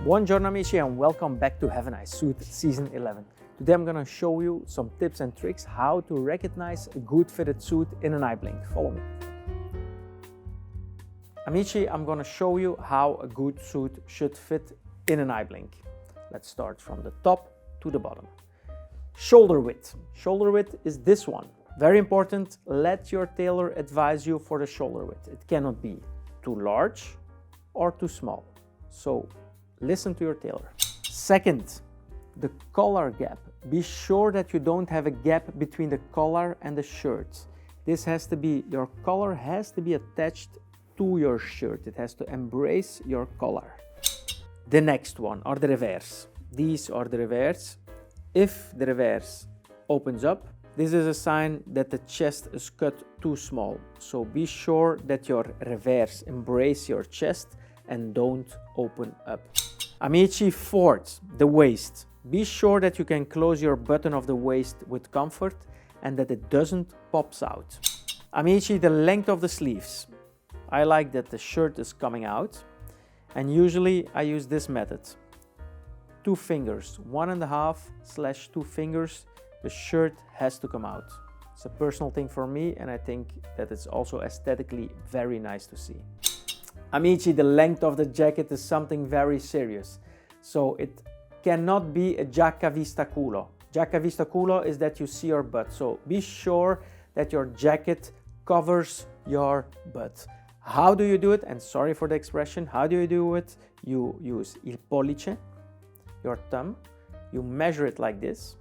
Buongiorno amici and welcome back to HaveANiceSuit Season 11. Today I'm going to show you some tips and tricks how to recognize a good fitted suit in an eye blink. Follow me. Amici, I'm going to show you how a good suit should fit in an eye blink. Let's start from the top to the bottom. Shoulder width. Shoulder width is this one. Very important, let your tailor advise you for the shoulder width. It cannot be too large or too small. So listen to your tailor. Second, the collar gap. Be sure that you don't have a gap between the collar and the shirt. This has to be, your collar has to be attached to your shirt. It has to embrace your collar. The next one are the revers. These are the revers. If the revers opens up, this is a sign that the chest is cut too small. So be sure that your revers embrace your chest and don't open up. Amici, fourth, the waist. Be sure that you can close your button of the waist with comfort and that it doesn't pops out. Amici, the length of the sleeves. I like that the shirt is coming out, and usually I use this method. 2 fingers, 1.5/2 fingers, the shirt has to come out. It's a personal thing for me, and I think that it's also aesthetically very nice to see. Amici, the length of the jacket is something very serious. So it cannot be a giacca vista culo. Giacca vista culo is that you see your butt. So be sure that your jacket covers your butt. How do you do it? And sorry for the expression, how do you do it? You use il pollice, your thumb, you measure it like this,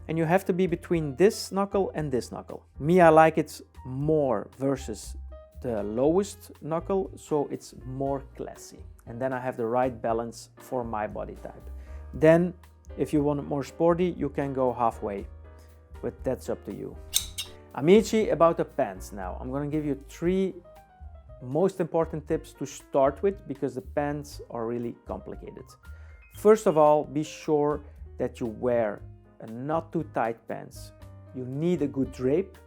and you have to be between this knuckle and this knuckle. Me, I like it more versus the lowest knuckle, so it's more classy. And then I have the right balance for my body type. Then, if you want it more sporty, you can go halfway, but that's up to you. Amici, about the pants now. I'm gonna give you 3 most important tips to start with because the pants are really complicated. First of all, be sure that you wear a not too tight pants. You need a good drape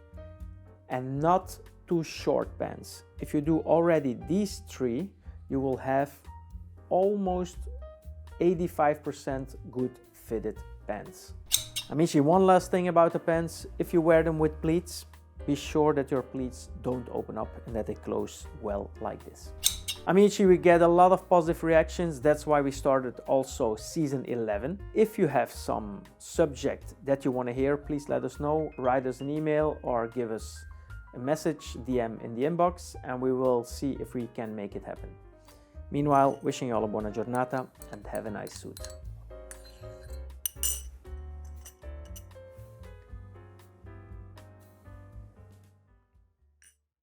and not too short pants. If you do already these 3, you will have almost 85% good fitted pants. Amici, one last thing about the pants. If you wear them with pleats, be sure that your pleats don't open up and that they close well like this. Amici, we get a lot of positive reactions. That's why we started also season 11. If you have some subject that you want to hear, please let us know. Write us an email or give us a message, DM in the inbox, and we will see if we can make it happen. Meanwhile, wishing you all a buona giornata and have a nice suit.